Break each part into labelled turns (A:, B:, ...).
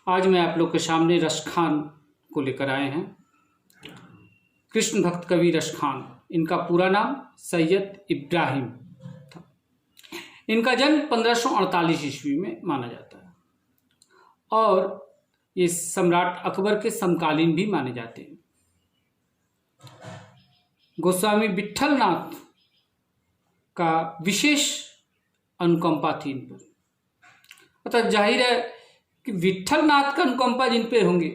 A: आज मैं आप लोग के सामने रसखान को लेकर आए हैं। कृष्ण भक्त कवि रसखान, इनका पूरा नाम सैयद इब्राहिम था। इनका जन्म 1548 ईस्वी में माना जाता है और ये सम्राट अकबर के समकालीन भी माने जाते हैं। गोस्वामी विट्ठलनाथ का विशेष अनुकंपा थी इन पर। अतः जाहिर है कि विट्ठलनाथ का अनुकंपा जिन पे होंगे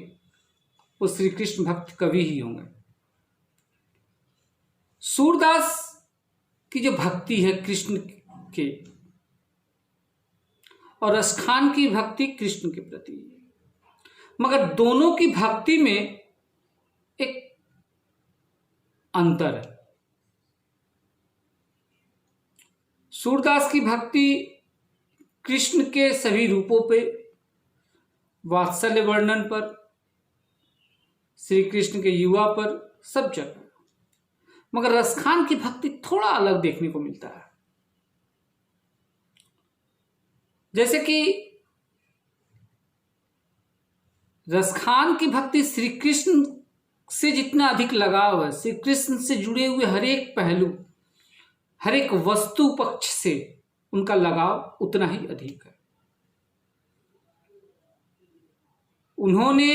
A: वो श्री कृष्ण भक्त कवि ही होंगे। सूरदास की जो भक्ति है कृष्ण के और रसखान की भक्ति कृष्ण के प्रति है, मगर दोनों की भक्ति में एक अंतर है। सूरदास की भक्ति कृष्ण के सभी रूपों पे, वात्सल्य वर्णन पर, श्री कृष्ण के युवा पर, सब जगह, मगर रसखान की भक्ति थोड़ा अलग देखने को मिलता है। जैसे कि रसखान की भक्ति श्री कृष्ण से जितना अधिक लगाव है, श्री कृष्ण से जुड़े हुए हर एक पहलू, हर एक वस्तु पक्ष से उनका लगाव उतना ही अधिक है। उन्होंने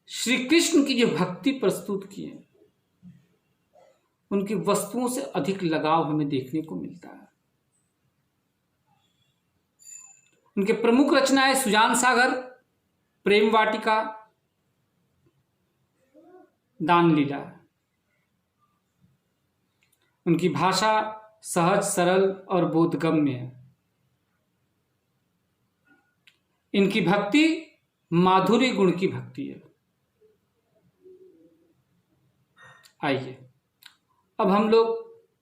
A: श्री कृष्ण की जो भक्ति प्रस्तुत की है, उनकी वस्तुओं से अधिक लगाव हमें देखने को मिलता है। उनके प्रमुख रचनाएं सुजान सागर, प्रेम वाटिका, दान लीला। उनकी भाषा सहज, सरल और बोधगम्य है। इनकी भक्ति माधुर्य गुण की भक्ति है। आइए अब हम लोग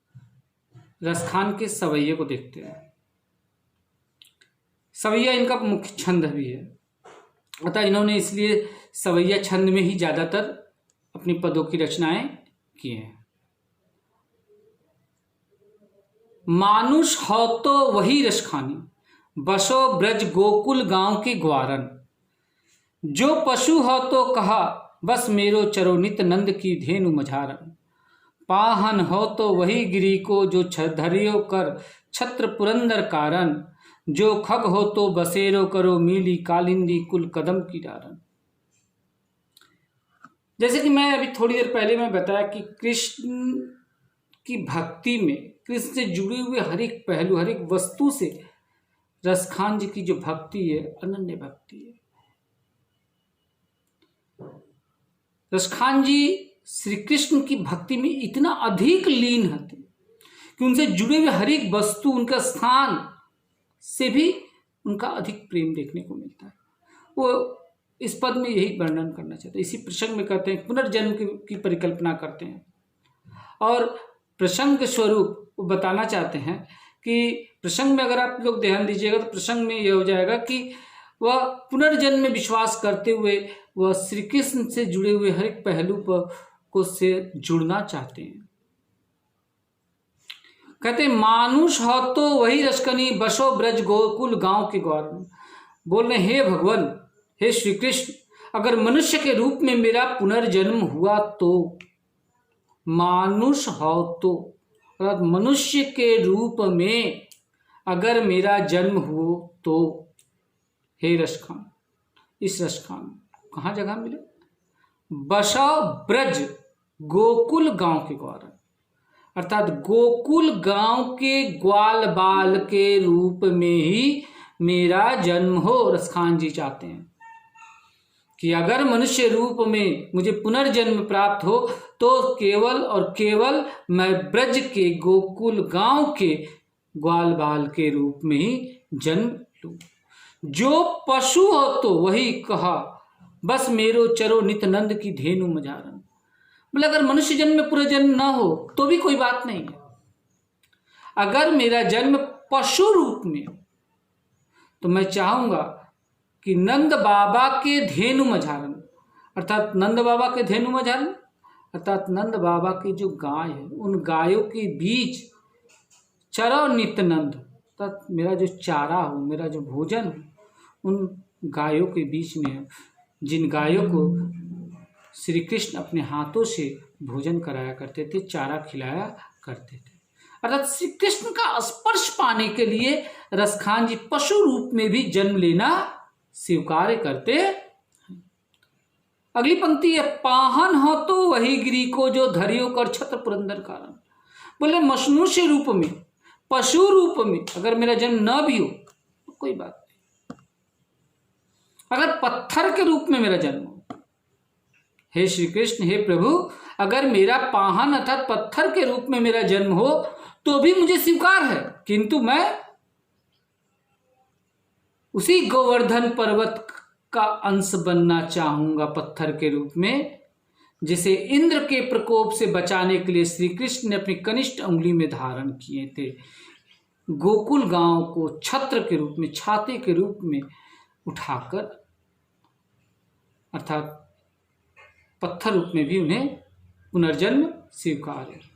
A: रसखान के सवैये को देखते हैं। सवैया इनका मुख्य छंद भी है, अतः इन्होंने इसलिए सवैया छंद में ही ज्यादातर अपनी पदों की रचनाएं की हैं। मानुष हो तो वही रसखानी, बसो ब्रज गोकुल गांव के ग्वारन। जो पशु हो तो कहा, बस मेरो चरो नित नंद की धेनु मझारन। पाहन हो तो वही गिरी को, जो धरियो कर छत्र पुरंदर कारण। जो खग हो तो बसेरो करो, मीली कालिंदी कुल कदम की डारन। जैसे कि मैं अभी थोड़ी देर पहले मैं बताया कि कृष्ण की भक्ति में, कृष्ण से जुड़े हुए हर एक पहलू, हर एक वस्तु से रसखान जी की जो भक्ति है, अनन्य भक्ति है। रसखान जी श्री कृष्ण की भक्ति में इतना अधिक लीन होते कि उनसे जुड़े हुए हर एक वस्तु, उनका स्थान से भी उनका अधिक प्रेम देखने को मिलता है। वो इस पद में यही वर्णन करना चाहते हैं। इसी प्रसंग में कहते हैं, पुनर्जन्म की परिकल्पना करते हैं और प्रसंग स्वरूप वो बताना चाहते हैं कि प्रसंग में अगर आप लोग ध्यान दीजिएगा तो प्रसंग में यह हो जाएगा कि वह पुनर्जन्म में विश्वास करते हुए वह श्री कृष्ण से जुड़े हुए हर एक पहलू को से जुड़ना चाहते हैं। कहते मानुष हो तो वही रसकनी, बसो ब्रज गोकुल गांव के गौर। बोल रहे हे भगवान, हे श्री कृष्ण, अगर मनुष्य के रूप में मेरा पुनर्जन्म हुआ तो, मानुष हो तो अर्थात मनुष्य के रूप में अगर मेरा जन्म हो तो, हे रसखान, इस रसखान कहाँ जगह मिले? बसो ब्रज गोकुल गांव के ग्वार, अर्थात गोकुल गांव के ग्वाल बाल के रूप में ही मेरा जन्म हो। रसखान जी चाहते हैं कि अगर मनुष्य रूप में मुझे पुनर्जन्म प्राप्त हो तो केवल और केवल मैं ब्रज के गोकुल गांव के ग्वाल बाल के रूप में ही जन्म लूं। जो पशु हो तो वही कहा, बस मेरो चरो नित नंद की धेनु मझारन। मतलब अगर मनुष्य जन्म में पूरा जन्म ना हो तो भी कोई बात नहीं है। अगर मेरा जन्म पशु रूप में तो मैं चाहूंगा कि नंद बाबा के धेनु मझारन, अर्थात नंद बाबा के धेनु मझारन अर्थात नंद बाबा की जो गाय है, उन गायों के बीच चरो नित नंद, अर्थात मेरा जो चारा हो, मेरा जो भोजन हो, उन गायों के बीच में, जिन गायों को श्री कृष्ण अपने हाथों से भोजन कराया करते थे, चारा खिलाया करते थे। अर्थात श्री कृष्ण का स्पर्श पाने के लिए रसखान जी पशु रूप में भी जन्म लेना स्वीकार करते। अगली पंक्ति है, पाहन हो तो वही गिरी को जो धरियो कर छत्र पुरंदर कारण। बोले मनुष्य रूप में, पशु रूप में अगर मेरा जन्म न भी हो तो कोई बात नहीं, अगर पत्थर के रूप में मेरा जन्म हो, हे श्री कृष्ण, हे प्रभु, अगर मेरा पाहन अर्थात पत्थर के रूप में मेरा जन्म हो तो भी मुझे स्वीकार है, किंतु मैं उसी गोवर्धन पर्वत का अंश बनना चाहूंगा पत्थर के रूप में, जिसे इंद्र के प्रकोप से बचाने के लिए श्री कृष्ण ने अपनी कनिष्ठ उंगली में धारण किए थे। गोकुल गांव को छत्र के रूप में, छाते के रूप में उठाकर, अर्थात पत्थर रूप में भी उन्हें पुनर्जन्म स्वीकार है।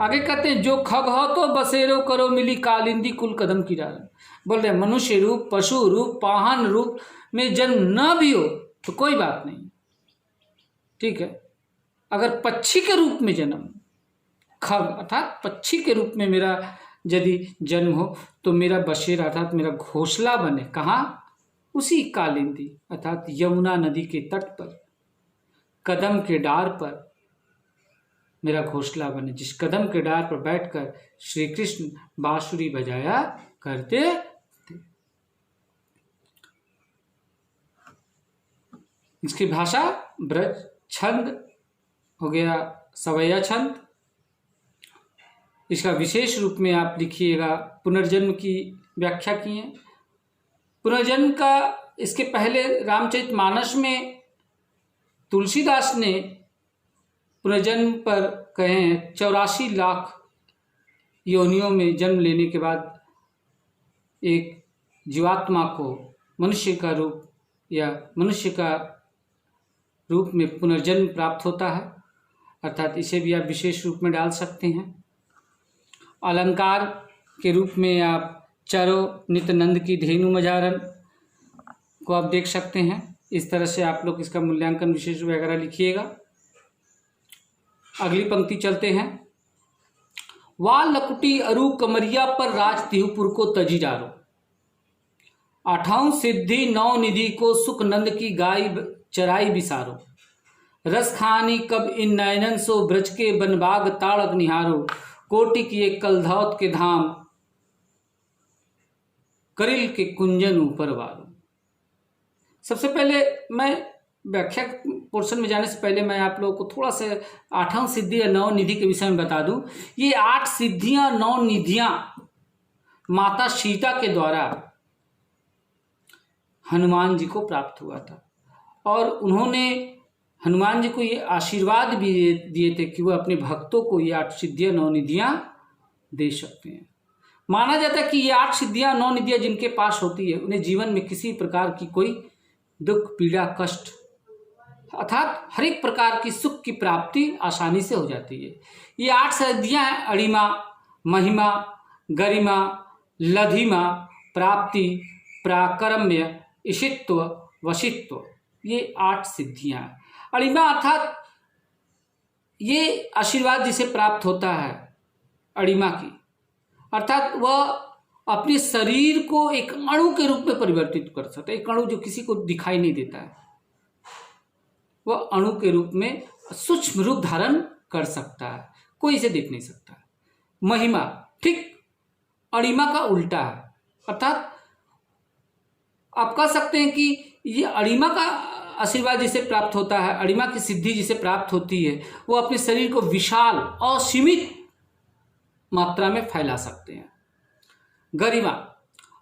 A: आगे कहते हैं, जो खग हो तो बसेरो करो मिली कालिंदी कुल कदम की डाल। बोल रहे मनुष्य रूप, पशु रूप, पाहन रूप में जन्म न भी हो तो कोई बात नहीं, ठीक है। अगर पक्षी के रूप में जन्म, खग अर्थात पक्षी के रूप में मेरा यदि जन्म हो तो मेरा बसेरा अर्थात मेरा घोंसला बने कहाँ, उसी कालिंदी अर्थात यमुना नदी के तट पर, कदम के डार पर मेरा घोंसला बने, जिस कदम के डार पर बैठकर श्री कृष्ण बांसुरी बजाया करते थे। इसकी भाषा ब्रज, छंद हो गया सवैया छंद। इसका विशेष रूप में आप लिखिएगा, पुनर्जन्म की व्याख्या की है। पुनर्जन्म का इसके पहले रामचरितमानस में तुलसीदास ने पुनर्जन्म पर कहे 84 लाख योनियों में जन्म लेने के बाद एक जीवात्मा को मनुष्य का रूप या मनुष्य का रूप में पुनर्जन्म प्राप्त होता है, अर्थात इसे भी आप विशेष रूप में डाल सकते हैं। अलंकार के रूप में आप चरो नित्यानंद की धेनु मझारन को आप देख सकते हैं। इस तरह से आप लोग इसका मूल्यांकन विशेष वगैरह लिखिएगा। अगली पंक्ति चलते हैं, वाल लकुटी अरु कमरिया पर राज तिहुपुर को तजी डारो, आठाऊं सिद्धि नौ निधि को सुख नंद की गाय चराई बिसारो, रस खानी कब इन नयनन सो ब्रज के बनबाग ताड़क निहारो, कोटि किए कलधौत के धाम करिल के कुंजन ऊपर वारो। सबसे पहले मैं व्याख्या पोर्शन में जाने से पहले मैं आप लोगों को थोड़ा सा आठवां सिद्धि या नौ निधि के विषय में बता दूं। ये 8 सिद्धियां, 9 निधियां माता सीता के द्वारा हनुमान जी को प्राप्त हुआ था, और उन्होंने हनुमान जी को ये आशीर्वाद भी दिए थे कि वह अपने भक्तों को ये 8 सिद्धियां, 9 निधियां दे सकते हैं। माना जाता है कि ये 8 सिद्धियां, 9 निधियां जिनके पास होती है उन्हें जीवन में किसी प्रकार की कोई दुख, पीड़ा, कष्ट अर्थात हर एक प्रकार की सुख की प्राप्ति आसानी से हो जाती है। ये 8 सिद्धियां हैं, अणिमा, महिमा, गरिमा, लधिमा, प्राप्ति, प्राकर्म्य, ईशित्व, वशित्व, ये 8 सिद्धियां हैं। अणिमा अर्थात ये आशीर्वाद जिसे प्राप्त होता है अणिमा की, अर्थात वह अपने शरीर को एक अणु के रूप में परिवर्तित कर सकता है। एक अणु जो किसी को दिखाई नहीं देता है, वह अणु के रूप में सूक्ष्म रूप धारण कर सकता है, कोई इसे देख नहीं सकता। महिमा ठीक अणिमा का उल्टा है, अर्थात आप कह सकते हैं कि ये अणिमा का आशीर्वाद जिसे प्राप्त होता है, अणिमा की सिद्धि जिसे प्राप्त होती है, वो अपने शरीर को विशाल और सीमित मात्रा में फैला सकते हैं। गरिमा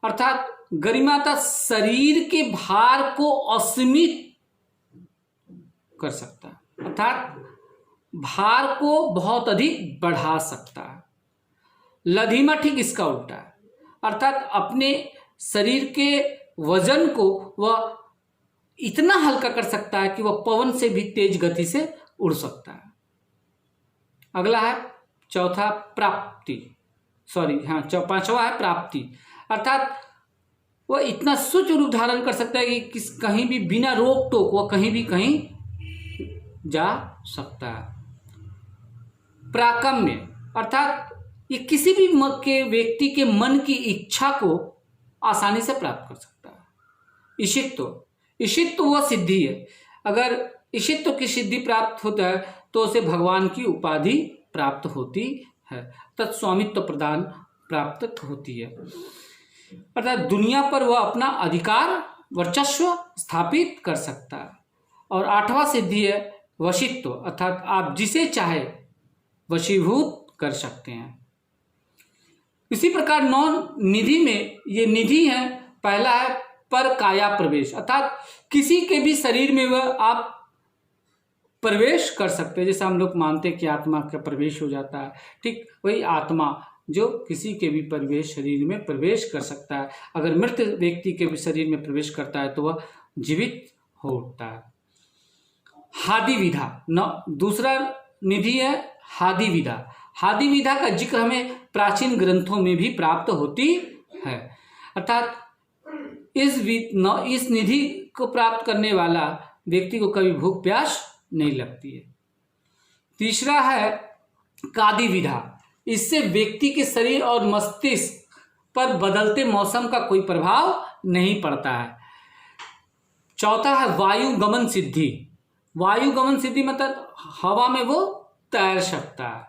A: अर्थात गरिमा का शरीर के भार को असीमित कर सकता है, अर्थात भार को बहुत अधिक बढ़ा सकता है। लधिमा ठीक इसका उल्टा है, अर्थात अपने शरीर के वजन को वह इतना हल्का कर सकता है कि वह पवन से भी तेज गति से उड़ सकता है। अगला है चौथा प्राप्ति, पांचवा है प्राप्ति, अर्थात वह इतना सूक्ष्म रूप धारण कर सकता है कि कहीं भी बिना रोक टोक वह कहीं भी कहीं जा सकता है। प्राकम्य अर्थात ये किसी भी के व्यक्ति के मन की इच्छा को आसानी से प्राप्त कर सकता है। ईशित्व वह सिद्धि है। अगर ईशित्व की सिद्धि प्राप्त होता है तो उसे भगवान की उपाधि प्राप्त होती है, तत्स्वामित्व प्रदान प्राप्त होती है, अर्थात दुनिया पर वह अपना अधिकार वर्चस्व स्थापित कर सकता है। और 8वां सिद्धि है वशित्व, अर्थात आप जिसे चाहे वशीभूत कर सकते हैं। इसी प्रकार 9 निधि में ये निधि है। पहला है पर काया प्रवेश, अर्थात किसी के भी शरीर में वह आप प्रवेश कर सकते हैं। जैसे हम लोग मानते हैं कि आत्मा का प्रवेश हो जाता है, ठीक वही आत्मा जो किसी के भी शरीर में प्रवेश कर सकता है। अगर मृत व्यक्ति के भी शरीर में प्रवेश करता है तो वह जीवित हो उठता है। हादि विधा दूसरा निधि है हादि विधा। हादि विधा का जिक्र हमें प्राचीन ग्रंथों में भी प्राप्त होती है, अर्थात इस निधि को प्राप्त करने वाला व्यक्ति को कभी भूख प्यास नहीं लगती है। तीसरा है कादि विधा। इससे व्यक्ति के शरीर और मस्तिष्क पर बदलते मौसम का कोई प्रभाव नहीं पड़ता है। चौथा है वायु गमन सिद्धि। वायु गमन सिद्धि मतलब हवा में वो तैर सकता है।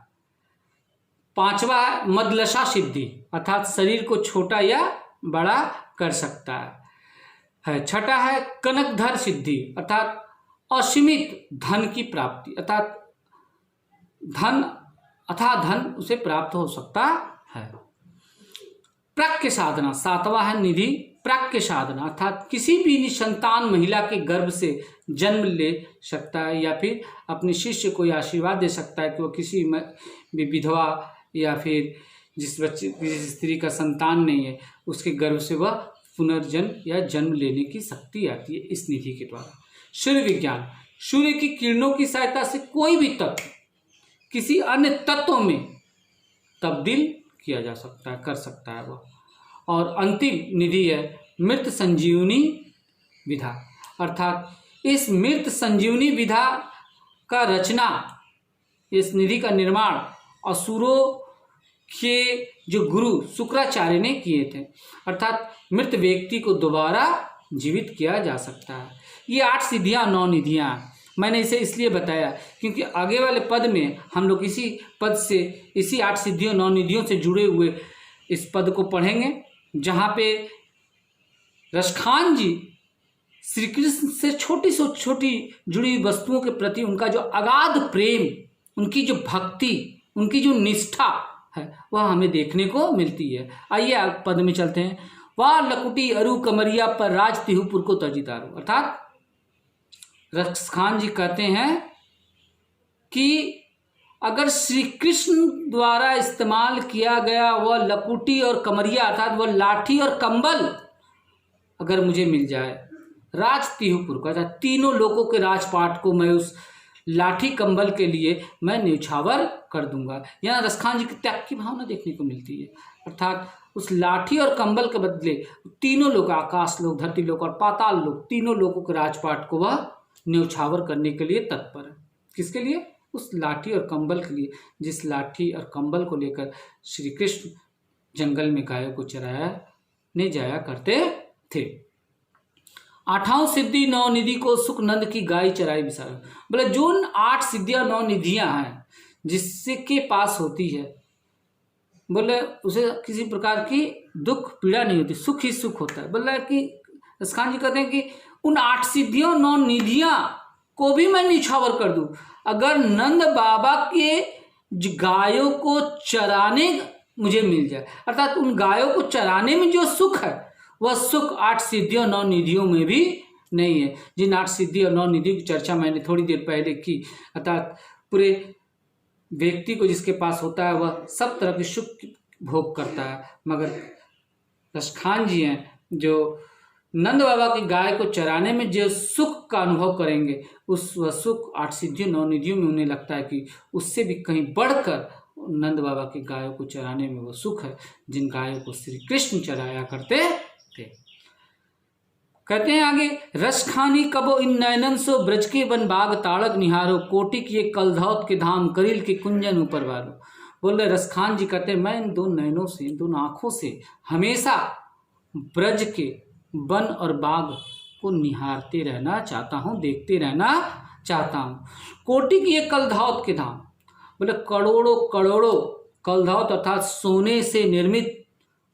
A: 5वां है मदलसा सिद्धि, अर्थात शरीर को छोटा या बड़ा कर सकता है। 6ठा है कनकधर सिद्धि, अर्थात असीमित धन की प्राप्ति, अर्थात धन उसे प्राप्त हो सकता है। प्राक्य साधना 7वां है निधि प्राक्य साधना, अर्थात किसी भी निसंतान महिला के गर्भ से जन्म ले सकता है या फिर अपने शिष्य को आशीर्वाद दे सकता है कि वो किसी भी विधवा या फिर जिस स्त्री का संतान नहीं है उसके गर्भ से वह पुनर्जन्म या जन्म लेने की शक्ति आती है इस निधि के द्वारा। सूर्य विज्ञान, सूर्य की किरणों की सहायता से कोई भी तत्व किसी अन्य तत्व में तब्दील किया जा सकता है, कर सकता है वह। और अंतिम निधि है मृत संजीवनी विधा, अर्थात इस मृत संजीवनी विधा का रचना, इस निधि का निर्माण असुरों के जो गुरु शुक्राचार्य ने किए थे, अर्थात मृत व्यक्ति को दोबारा जीवित किया जा सकता है। ये 8 सिद्धियां 9 निधियां मैंने इसे इसलिए बताया क्योंकि आगे वाले पद में हम लोग इसी पद से इसी 8 सिद्धियों 9 निधियों से जुड़े हुए इस पद को पढ़ेंगे, जहाँ पे रसखान जी श्री कृष्ण से छोटी से छोटी जुड़ी हुई वस्तुओं के प्रति उनका जो अगाध प्रेम, उनकी जो भक्ति, उनकी जो निष्ठा है वह हमें देखने को मिलती है। आइए पद में चलते हैं। वाह लकुटी अरु कमरिया पर राज तिहुपुर को तजीदारू, अर्थात रसखान जी कहते हैं कि अगर श्री कृष्ण द्वारा इस्तेमाल किया गया वह लकुटी और कमरिया अर्थात वह लाठी और कंबल अगर मुझे मिल जाए, राज तिहुपुर का अर्थात तीनों लोगों के राजपाट को मैं उस लाठी कंबल के लिए मैं न्यौछावर कर दूंगा। यहाँ रसखान जी की त्याग की भावना देखने को मिलती है, अर्थात उस लाठी और कंबल के बदले तीनों लोग, आकाश लोग, धरती लोग और पाताल लोग, तीनों लोगों के राजपाट को वह न्यौछावर करने के लिए तत्पर है। किसके लिए? उस लाठी और कंबल के लिए, जिस लाठी और कंबल को लेकर श्री कृष्ण जंगल में गायों को चराने जाया करते थे। 8वां सिद्धि 9 निधि को सुखनंद की गाय चराई बिसार, बोले जो 8 सिद्धियां 9 निधियां हैं जिससे के पास होती है, बोले उसे किसी प्रकार की दुख पीड़ा नहीं होती, सुख ही सुख होता है। बोला कि रसखान जी कहते हैं कि उन 8 सिद्धियों 9 निधियां को भी मैं निछावर कर दूं अगर नंद बाबा के गायों को चराने मुझे मिल जाए, अर्थात उन गायों को चराने में जो सुख है वह सुख 8 सिद्धियों 9 निधियों में भी नहीं है। जिन 8 सिद्धि और 9 निधियों की चर्चा मैंने थोड़ी देर पहले की, अर्थात पूरे व्यक्ति को जिसके पास होता है वह सब तरह के सुख भोग करता है, मगर रसखान जी हैं जो नंद बाबा की गाय को चराने में जो सुख का अनुभव करेंगे उस वह सुख 8 सिद्धियों 9 निधियों में उन्हें लगता है कि उससे भी कहीं बढ़कर नंद बाबा की गायों को चराने में वो सुख है जिन गायों को श्री कृष्ण चराया करते थे। कहते हैं आगे, रस खानी कबो इन नयनन सो ब्रज के वन बाग ताड़क निहारो, कोटि किए कलधौत के धाम करील के कुंजन ऊपर वारो। बोल रहे रस खान जी कहते हैं मैं इन दो नयनों से, इन दोनों आँखों से हमेशा ब्रज के वन और बाग को निहारते रहना चाहता हूँ, देखते रहना चाहता हूँ। कोटि किए कलधौत के धाम, बोले करोड़ों करोड़ों कलधौत अर्थात सोने से निर्मित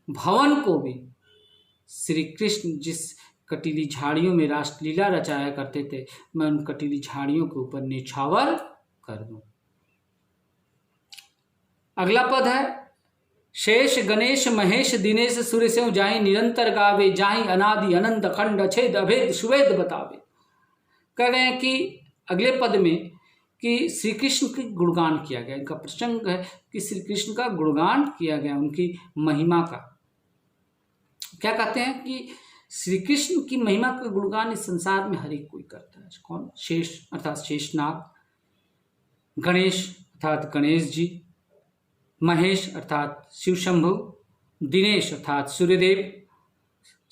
A: भवन को भी श्री कृष्ण जिस कटीली झाड़ियों में रासलीला रचाया करते थे, मैं उन कटीली झाड़ियों के ऊपर निछावर कर दूं। अगला पद है, शेष गणेश महेश दिनेश सुरेश जाहि निरंतर गावे, जाहि अनादि अनंत अखंड अछेद अभेद सुवेद बतावे। कह रहे हैं कि अगले पद में कि श्री कृष्ण की गुणगान किया गया, इनका प्रसंग है कि श्री कृष्ण का गुणगान किया गया, उनकी महिमा का। क्या कहते हैं कि श्री कृष्ण की महिमा का गुणगान इस संसार में हर एक कोई करता है। कौन? शेष अर्थात शेषनाग, गणेश अर्थात गणेश जी, महेश अर्थात शिव शंभु, दिनेश अर्थात सूर्यदेव,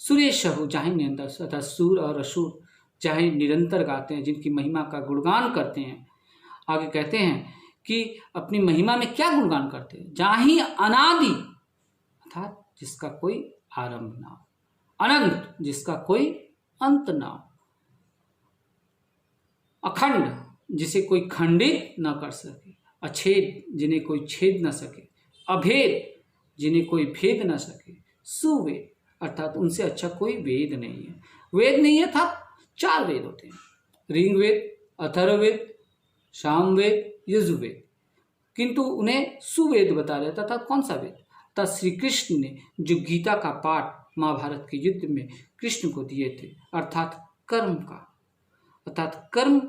A: सुरेश जाहि निरंतर अर्थात सूर और असुर चाहे निरंतर गाते हैं, जिनकी महिमा का गुणगान करते हैं। आगे कहते हैं कि अपनी महिमा में क्या गुणगान करते हैं, जाहि अनादि अर्थात जिसका कोई आरंभ ना हो, अनंत जिसका कोई अंत ना हो, अखंड जिसे कोई खंडित न कर सके, अछेद जिन्हें कोई छेद न सके, अभेद जिन्हें कोई भेद न सके, सुवेद अर्थात उनसे अच्छा कोई वेद नहीं है। वेद नहीं है था 4 वेद होते हैं, ऋग्वेद, अथर्ववेद, सामवेद, यजुर्वेद, किंतु उन्हें सुवेद बता रहे था। कौन सा वेद? तथा श्री कृष्ण ने जो गीता का पाठ महाभारत के युद्ध में कृष्ण को दिए थे, अर्थात कर्म का, अर्थात कर्म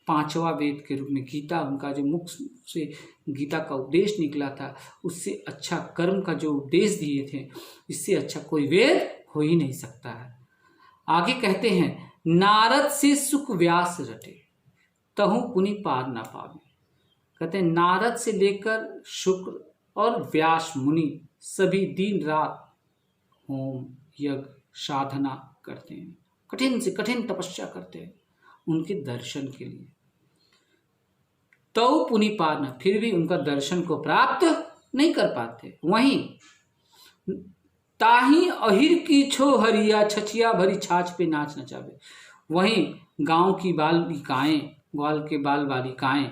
A: 5वां वेद के रूप में गीता, उनका जो मुख से गीता का उपदेश निकला था, उससे अच्छा कर्म का जो उपदेश दिए थे, इससे अच्छा कोई वेद हो ही नहीं सकता है। आगे कहते हैं, नारद से सुख व्यास रटे, तहु पुनि पार ना पावे। कहते हैं नारद से लेकर शुक्र और व्यास मुनि सभी दिन रात होम यज्ञ साधना करते हैं, कठिन से कठिन तपस्या करते हैं उनके दर्शन के लिए, तो पुनि पार न, फिर भी उनका दर्शन को प्राप्त नहीं कर पाते। वहीं ताही अहिर की छो हरिया, छछिया भरी छाछ पे नाच नचावे। वहीं गांव की बालिकाएं, ग्वाल के बाल बालिकाएं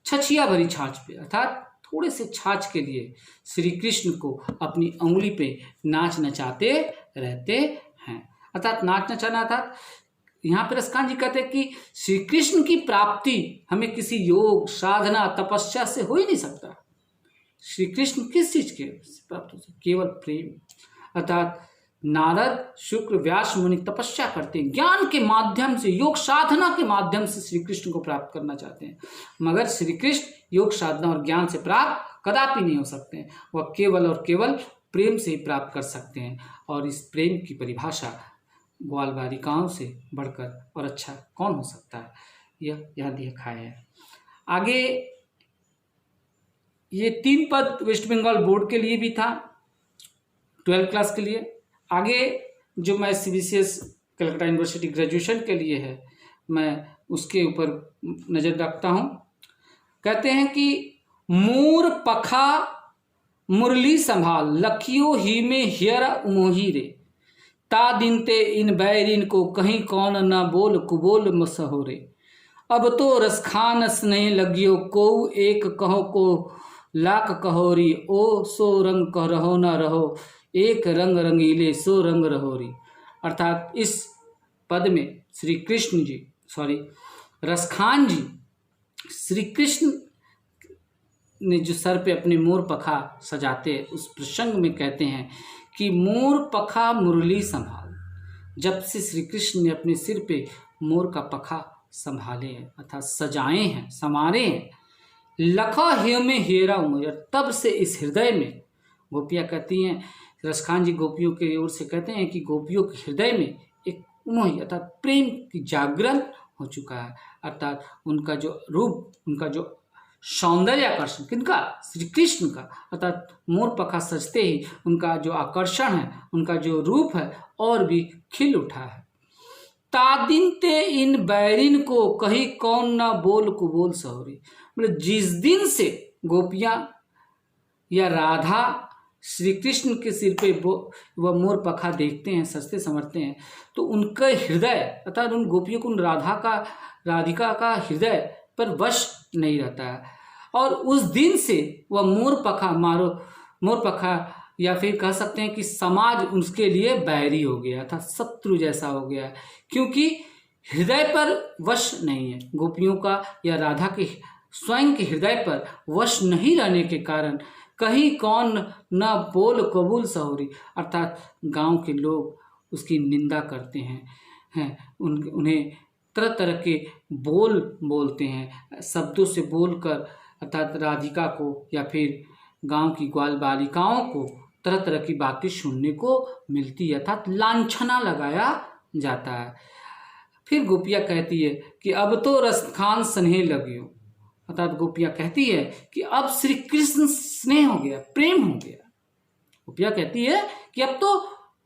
A: छछिया भरी छाछ पे अर्थात थोड़े से छाछ के लिए श्री कृष्ण को अपनी उंगली पे नाच नचाते रहते हैं। अर्थात नाच नचाना, अर्थात यहाँ पर रसकान जी कहते हैं कि श्री कृष्ण की प्राप्ति हमें किसी योग साधना तपस्या से हो ही नहीं सकता। श्री कृष्ण किस चीज के प्राप्त हो सकते? केवल प्रेम। अर्थात नारद शुक्र व्यास मुनि तपस्या करते हैं, ज्ञान के माध्यम से, योग साधना के माध्यम से श्री कृष्ण को प्राप्त करना चाहते हैं, मगर श्री कृष्ण योग साधना और ज्ञान से प्राप्त कदापि नहीं हो सकते हैं। वह केवल और केवल प्रेम से ही प्राप्त कर सकते हैं, और इस प्रेम की परिभाषा ग्वाल बालिकाओं से बढ़कर और अच्छा कौन हो सकता है, यह यहाँ दिखाया है। आगे ये 3 पद वेस्ट बंगाल बोर्ड के लिए भी था, 12th क्लास के लिए। आगे जो मैं CBCS कलकत्ता यूनिवर्सिटी ग्रेजुएशन के लिए है, मैं उसके ऊपर नज़र रखता हूँ। कहते हैं कि मोर पखा मुरली संभाल, लखियो ही में हियरा उमोही रे, ता दिन ते इन बैरिन को कहीं कौन न बोल कुबोल मसहोरे। अब तो रसखान स्नेह लगियो को एक कहो को लाख कहोरी, ओ सो रंग कह रहो न रहो, एक रंग रंगीले सो रंग रहोरी। अर्थात इस पद में श्री कृष्ण जी रसखान जी श्री कृष्ण ने जो सर पे अपने मोर पखा सजाते हैं, उस प्रसंग में कहते हैं कि मोर पखा मुरली संभाल। जब से श्री कृष्ण ने अपने सिर पे मोर का पखा संभाले हैं, अर्थात सजाए हैं, संवारे हैं, लखा हे में हेरा उमर, तब से इस हृदय में, गोपियाँ कहती हैं, रसखान जी गोपियों की ओर से कहते हैं कि गोपियों के हृदय में एक उमोही अर्थात प्रेम की जागरण हो चुका है। अर्थात उनका जो रूप, उनका जो सौंदर्य आकर्षण, किनका? श्री कृष्ण का। अर्थात मोर पखा सजते ही उनका जो आकर्षण है, उनका जो रूप है, और भी खिल उठा है। तादिन ते इन बैरिन को कही कौन ना बोल कुबोल सहोरी। मतलब जिस दिन से गोपियां या राधा श्री कृष्ण के सिर पे वह मोर पखा देखते हैं, सजते समरते हैं, तो उनका हृदय अर्थात उन गोपियों को, उन राधिका का हृदय पर वश नहीं रहता है। और उस दिन से वह मोर पखा या फिर कह सकते हैं कि समाज उसके लिए बैरी हो गया था, शत्रु जैसा हो गया है, क्योंकि हृदय पर वश नहीं है गोपियों का या राधा के स्वयं के हृदय पर वश नहीं रहने के कारण कहीं कौन न बोल कबूल सहोरी, अर्थात गांव के लोग उसकी निंदा करते हैं उन्हें तरह तरह के बोलते हैं, शब्दों से बोलकर, अर्थात राधिका को या फिर गांव की ग्वाल बालिकाओं को तरह तरह की बातें सुनने को मिलती है, अर्थात लांछना लगाया जाता है। फिर गोपियाँ कहती है कि अब तो रसखान स्नेह लगियो, अर्थात गोपियाँ कहती है कि अब श्री कृष्ण स्नेह हो गया, प्रेम हो गया। गोपियाँ कहती है कि अब तो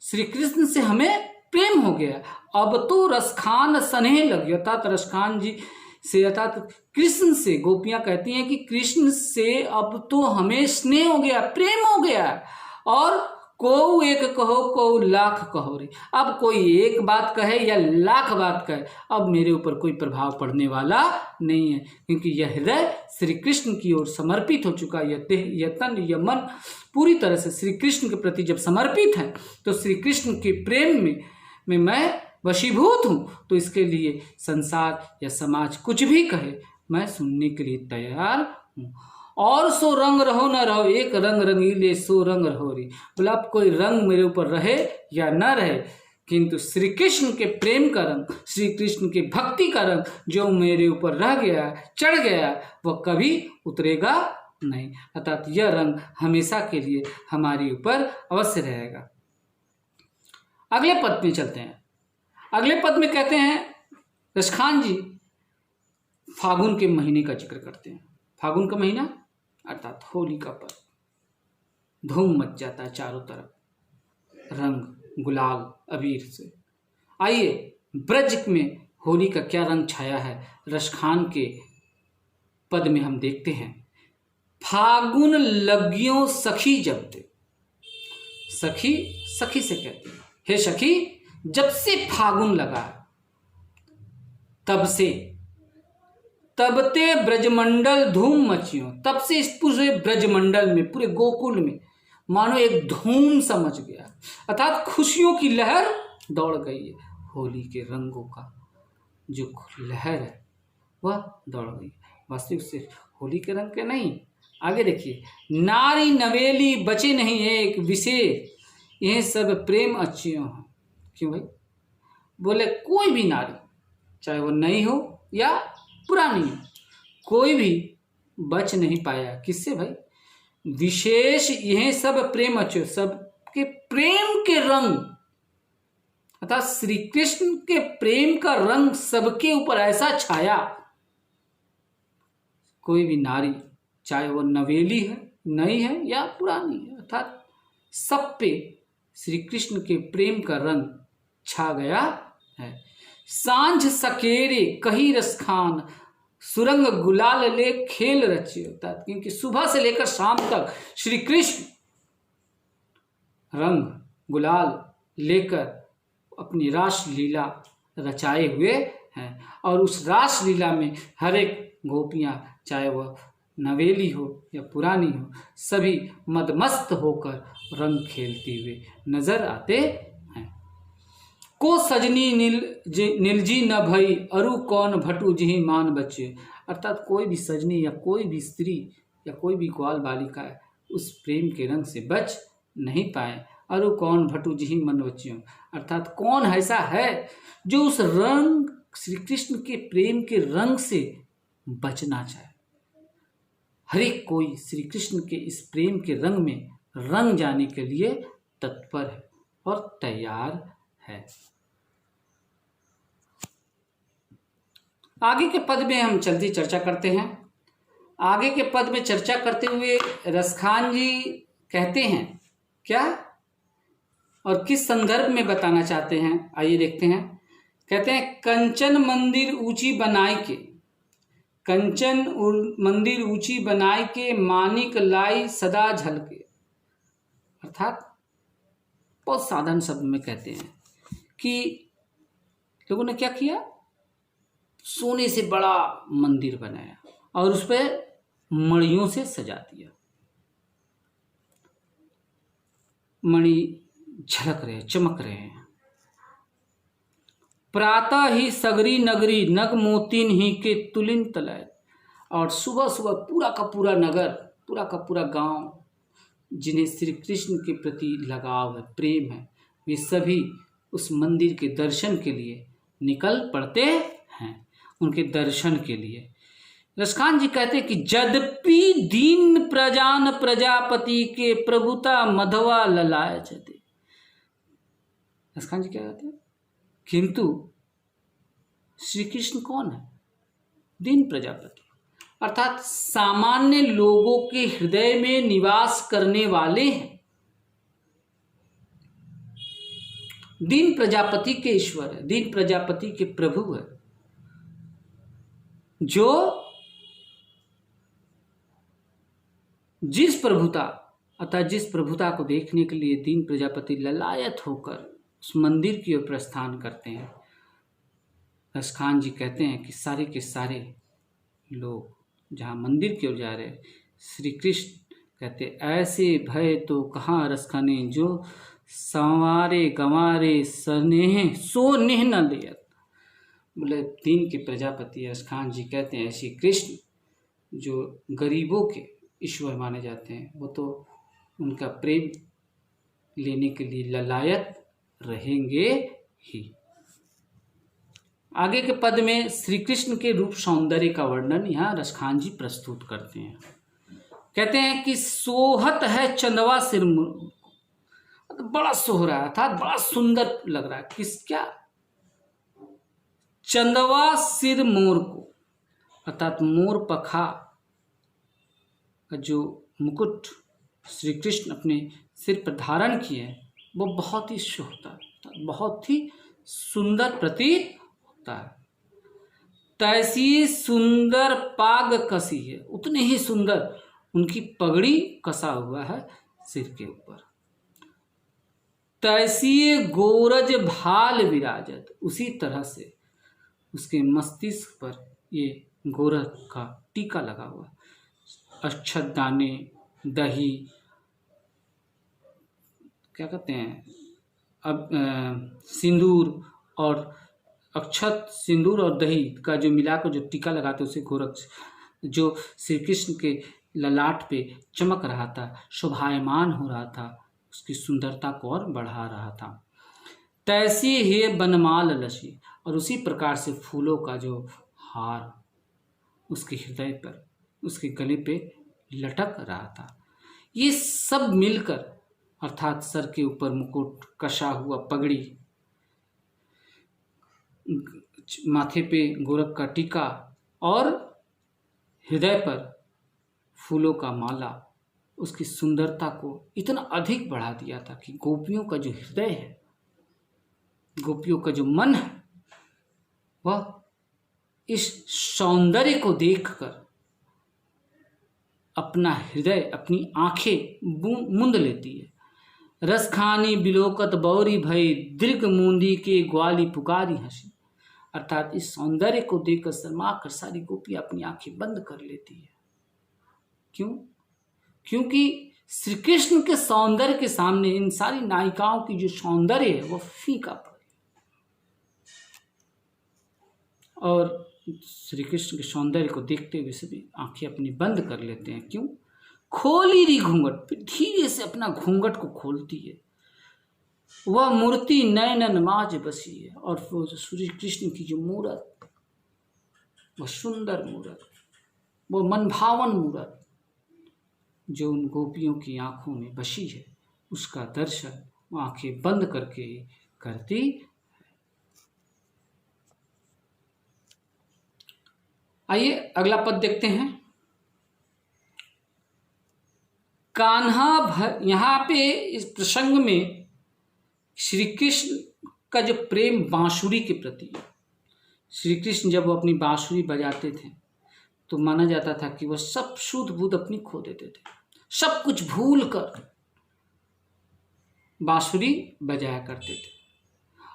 A: श्री कृष्ण से हमें प्रेम हो गया, अब तो रसखान स्नेह लगियो, अर्थात रसखान जी से अर्थात कृष्ण से गोपियाँ कहती हैं कि कृष्ण से अब तो हमें स्नेह हो गया, प्रेम हो गया। और को एक कहो को लाख कहो रे, अब कोई एक बात कहे या लाख बात कहे, अब मेरे ऊपर कोई प्रभाव पड़ने वाला नहीं है, क्योंकि यह हृदय श्री कृष्ण की ओर समर्पित हो चुका। यह देह, यह तन, यह मन पूरी तरह से श्री कृष्ण के प्रति जब समर्पित है तो श्री कृष्ण के प्रेम में मैं वशीभूत हूँ। तो इसके लिए संसार या समाज कुछ भी कहे, मैं सुनने के लिए तैयार हूँ। और सो रंग रहो न रहो, एक रंग रंगीले सो रंग रहो रे, बोला अब कोई रंग मेरे ऊपर रहे या न रहे, किंतु श्री कृष्ण के प्रेम का रंग, श्री कृष्ण के भक्ति का रंग जो मेरे ऊपर रह गया, चढ़ गया, वह कभी उतरेगा नहीं, अर्थात यह रंग हमेशा के लिए हमारे ऊपर अवश्य रहेगा। अगले पद में चलते हैं। अगले पद में कहते हैं रसखान जी फागुन के महीने का जिक्र करते हैं। फागुन का महीना अर्थात होली का पर्व, धूम मच जाता है चारों तरफ, रंग गुलाल अबीर से। आइए ब्रज में होली का क्या रंग छाया है, रसखान के पद में हम देखते हैं। फागुन लगियों सखी जब ते, सखी सखी से कहते हैं, हे सखी जब से फागुन लगा तब ते ब्रजमंडल धूम मचियो, तब से इस पूरे ब्रजमंडल में, पूरे गोकुल में मानो एक धूम समझ गया, अर्थात खुशियों की लहर दौड़ गई है। होली के रंगों का जो लहर है वह दौड़ गई। वास्तविक से होली के रंग के नहीं, आगे देखिए, नारी नवेली बचे नहीं एक विशेष, यह सब प्रेम अच्छियों हैं। क्यों भाई? बोले कोई भी नारी, चाहे वो नई हो या पुरानी हो, कोई भी बच नहीं पाया। किससे भाई? विशेष यह सब प्रेम अच्छे, सबके प्रेम के रंग, अर्थात श्री कृष्ण के प्रेम का रंग सबके ऊपर ऐसा छाया, कोई भी नारी चाहे वो नवेली है, नई है या पुरानी है, अर्थात सब पे श्री कृष्ण के प्रेम का रंग छा गया है। सांझ सकेरे कही रसखान सुरंग गुलाल ले खेल रचे, होता है क्योंकि सुबह से लेकर शाम तक श्री कृष्ण रंग गुलाल लेकर अपनी रास लीला रचाए हुए हैं, और उस रास लीला में हर एक गोपियां, चाहे वह नवेली हो या पुरानी हो, सभी मदमस्त होकर रंग खेलती हुए नजर आते हैं। को सजनी नीलजी न भई अरु कौन भटू जिहि मान बच्चे, अर्थात कोई भी सजनी या कोई भी स्त्री या कोई भी ग्वाल बालिका उस प्रेम के रंग से बच नहीं पाए। अरु कौन भटू जिहि मन बच्चियों, अर्थात कौन ऐसा है जो उस रंग श्री कृष्ण के प्रेम के रंग से बचना चाहे। हर एक कोई श्री कृष्ण के इस प्रेम के रंग में रंग जाने के लिए तत्पर है और तैयार है। आगे के पद में हम जल्दी चर्चा करते हैं। आगे के पद में चर्चा करते हुए रसखान जी कहते हैं क्या और किस संदर्भ में बताना चाहते हैं, आइए देखते हैं। कहते हैं कंचन मंदिर ऊंची बनाई के, कंचन मंदिर ऊंची बनाई के, मानिक लाई सदा झलके। अर्थात बहुत साधारण शब्द में कहते हैं कि लोगों ने क्या किया, सोने से बड़ा मंदिर बनाया और उस पर मणियों से सजा दिया। मणि झलक रहे, चमक रहे हैं। प्रातः ही सगरी नगरी नग मोतीन ही के तुलिन तलय। और सुबह सुबह पूरा का पूरा नगर, पूरा का पूरा गांव, जिन्हें श्री कृष्ण के प्रति लगाव है, प्रेम है, वे सभी उस मंदिर के दर्शन के लिए निकल पड़ते हैं, उनके दर्शन के लिए। रसखान जी कहते हैं कि यद्यपि दीन प्रजान प्रजापति के प्रभुता मधवा ललाय चते। रसखान जी क्या कहते हैं, किंतु श्री कृष्ण कौन है, दीन प्रजापति, अर्थात सामान्य लोगों के हृदय में निवास करने वाले हैं। दीन प्रजापति के ईश्वर है, दीन प्रजापति के प्रभु है, जो जिस प्रभुता, अर्थात जिस प्रभुता को देखने के लिए दीन प्रजापति ललायत होकर उस मंदिर की ओर प्रस्थान करते हैं। रसखान जी कहते हैं कि सारे के सारे लोग जहाँ मंदिर की ओर जा रहे हैं, श्री कृष्ण कहते ऐसे भय तो कहाँ रसखाने, जो संवारे गंवारे सनेह सो नेह न लियत। बोले दीन के प्रजापति रसखान जी कहते हैं ऐसे कृष्ण जो गरीबों के ईश्वर माने जाते हैं, वो तो उनका प्रेम लेने के लिए ललायत रहेंगे ही। आगे के पद में श्री कृष्ण के रूप सौंदर्य का वर्णन यहाँ रसखान जी प्रस्तुत करते हैं। कहते हैं कि सोहत है चंदवा सिर, बड़ा सोह रहा था, बड़ा सुंदर लग रहा है। किस क्या, चंदवा सिर मोर को, अर्थात मोर पखा का जो मुकुट श्री कृष्ण अपने सिर पर धारण किए वो बहुत ही शोभता है, बहुत ही सुंदर प्रतीत होता है। तैसी सुंदर पाग कसी है, उतने ही सुंदर उनकी पगड़ी कसा हुआ है सिर के ऊपर। तैसी गोरज भाल विराजत, उसी तरह से उसके मस्तिष्क पर ये गोरख का टीका लगा हुआ है। अक्षत दाने, दही, क्या कहते हैं, अब सिंदूर और अक्षत, सिंदूर और दही का जो मिलाकर जो टीका लगाते उसे गोरख, जो श्री कृष्ण के ललाट पे चमक रहा था, शोभायमान हो रहा था, उसकी सुंदरता को और बढ़ा रहा था। तैसी ही बनमाल लसी, और उसी प्रकार से फूलों का जो हार उसके हृदय पर, उसके गले पे लटक रहा था। ये सब मिलकर, अर्थात सर के ऊपर मुकुट, कसा हुआ पगड़ी, माथे पे गोरख का टीका और हृदय पर फूलों का माला, उसकी सुंदरता को इतना अधिक बढ़ा दिया था कि गोपियों का जो हृदय है, गोपियों का जो मन है, वह इस सौंदर्य को देखकर अपना हृदय, अपनी आंखें मूंद लेती है। रसखानी बिलोकत बौरी भई, दीर्घ मूंदी के ग्वाली पुकारी हंसी। अर्थात इस सौंदर्य को देखकर शर्मा कर सारी गोपियां अपनी आंखें बंद कर लेती है। क्यों? क्योंकि श्री कृष्ण के सौंदर्य के सामने इन सारी नायिकाओं की जो सौंदर्य है वो फीका पड़ गया। और श्री कृष्ण के सौंदर्य को देखते हुए सभी आंखें अपनी बंद कर लेते हैं। क्यों? खोली री घूंघट, फिर धीरे से अपना घूंघट को खोलती है। वह मूर्ति नयनन माज बसी है, और वो श्री कृष्ण की जो मूरत, वह सुंदर मूरत, वो मनभावन मूरत जो उन गोपियों की आंखों में बसी है, उसका दर्शन वो आंखें बंद करके करती। आइए अगला पद देखते हैं। कान्हा यहाँ पे इस प्रसंग में श्री कृष्ण का जो प्रेम बांसुरी के प्रति है। श्री कृष्ण जब वो अपनी बांसुरी बजाते थे तो माना जाता था कि वह सब शुद्ध बुद्ध अपनी खो देते थे, सब कुछ भूल कर बांसुरी बजाया करते थे।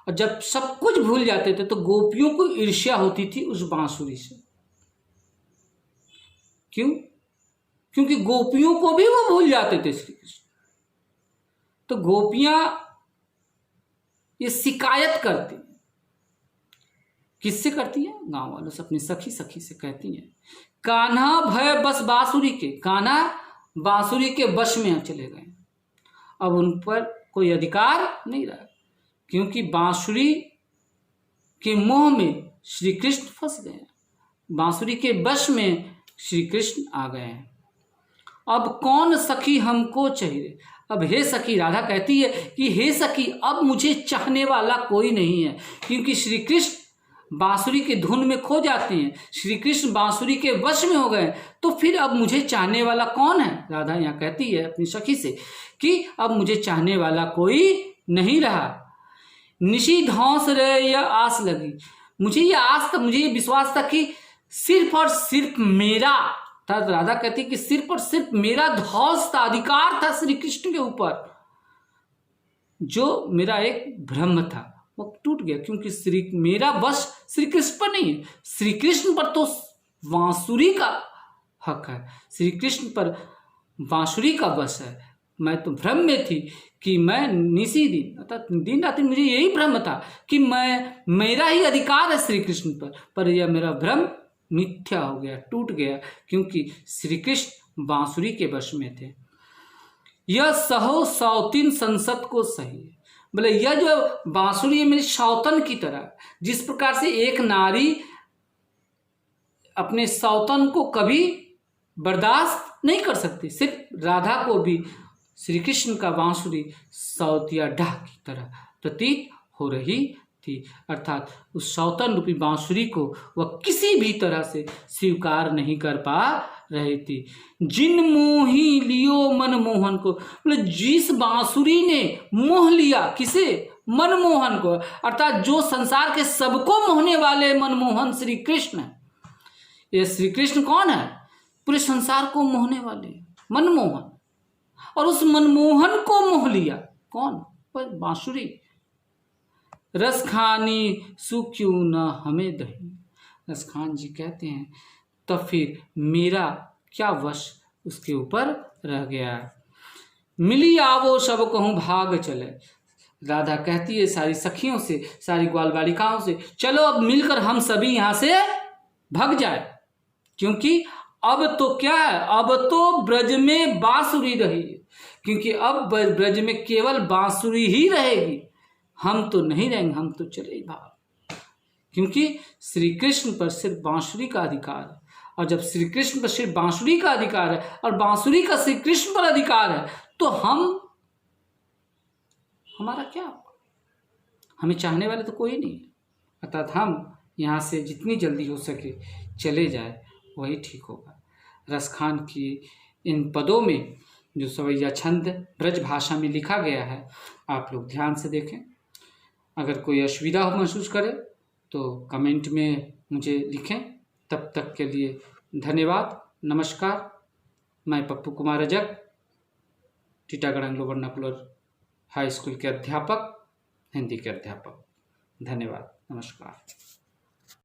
A: और जब सब कुछ भूल जाते थे तो गोपियों को ईर्ष्या होती थी उस बांसुरी से। क्यों? क्योंकि गोपियों को भी वो भूल जाते थे श्री कृष्ण। तो गोपियां ये शिकायत करती, किससे करती है? गांव वालों से, अपनी सखी से कहती हैं, कान्हा भय बस बांसुरी के, कान्हा बांसुरी के वश में चले गए, अब उन पर कोई अधिकार नहीं रहा, क्योंकि बांसुरी के मोह में श्री कृष्ण फंस गए, बांसुरी के वश में श्री कृष्ण आ गए हैं। अब कौन सखी हमको चाहिए? अब हे सखी, राधा कहती है कि हे सखी, अब मुझे चाहने वाला कोई नहीं है, क्योंकि श्री कृष्ण बांसुरी के धुन में खो जाते हैं, श्री कृष्ण बांसुरी के वश में हो गए, तो फिर अब मुझे चाहने वाला कौन है? राधा यहाँ कहती है अपनी सखी से कि अब मुझे चाहने वाला कोई नहीं रहा। निशी धौंस रहे या आस लगी, मुझे ये आस था, मुझे ये विश्वास था कि सिर्फ और सिर्फ मेरा था। राधा कहती कि सिर्फ और सिर्फ मेरा धौंस था, अधिकार था श्री कृष्ण के ऊपर, जो मेरा एक भ्रम था वो टूट गया, क्योंकि मेरा वश श्री कृष्ण पर नहीं है, श्री कृष्ण पर तो बांसुरी का हक है, श्री कृष्ण पर बांसुरी का वश है। मैं तो भ्रम में थी कि मैं निसी दिन, अर्थात दिन रात मुझे यही भ्रम था कि मेरा ही अधिकार है श्री कृष्ण पर यह मेरा भ्रम मिथ्या हो गया, टूट गया, क्योंकि श्री कृष्ण बांसुरी के वश में थे। यह सहो सौतीन संसद को सही, बोले यह जो बांसुरी है मेरी सौतन की तरह, जिस प्रकार से एक नारी अपने सौतन को कभी बर्दाश्त नहीं कर सकती, सिर्फ राधा को भी श्री कृष्ण का बांसुरी सौतिया डाह की तरह प्रतीत हो रही थी, अर्थात उस सौतन रूपी बांसुरी को वह किसी भी तरह से स्वीकार नहीं कर पा रही थी। जिन मोही लियो मनमोहन को, मतलब जिस बांसुरी ने मोह लिया, किसे? मनमोहन को, अर्थात जो संसार के सबको मोहने वाले मनमोहन श्री कृष्ण है। ये श्री कृष्ण कौन है? पूरे संसार को मोहने वाले मनमोहन, और उस मनमोहन को मोह लिया कौन? बांसुरी। रस खानी सुख क्यों न हमें दही, रसखान जी कहते हैं तब फिर मेरा क्या वश उसके ऊपर रह गया। मिली आवो सब कहूँ भाग चले, राधा कहती है सारी सखियों से, सारी ग्वाल बालिकाओं से, चलो अब मिलकर हम सभी यहाँ से भाग जाए, क्योंकि अब तो क्या है, अब तो ब्रज में बांसुरी रही, क्योंकि अब ब्रज में केवल बांसुरी ही रहेगी, हम तो नहीं रहेंगे, हम तो चले ही भाग, क्योंकि श्री कृष्ण पर सिर्फ बांसुरी का अधिकार है। और जब श्री कृष्ण पर सिर्फ बांसुरी का अधिकार है और बांसुरी का श्री कृष्ण पर अधिकार है, तो हमारा क्या? हमें चाहने वाले तो कोई नहीं है, अर्थात हम यहाँ से जितनी जल्दी हो सके चले जाए वही ठीक होगा। रसखान की इन पदों में जो सवैया छंद ब्रज भाषा में लिखा गया है, आप लोग ध्यान से देखें। अगर कोई असुविधा हो महसूस करे तो कमेंट में मुझे लिखें। तब तक के लिए धन्यवाद, नमस्कार। मैं Pappu Kumar Rajak, Titagarh Anglo vernacular high school के अध्यापक, हिंदी के अध्यापक। धन्यवाद, नमस्कार।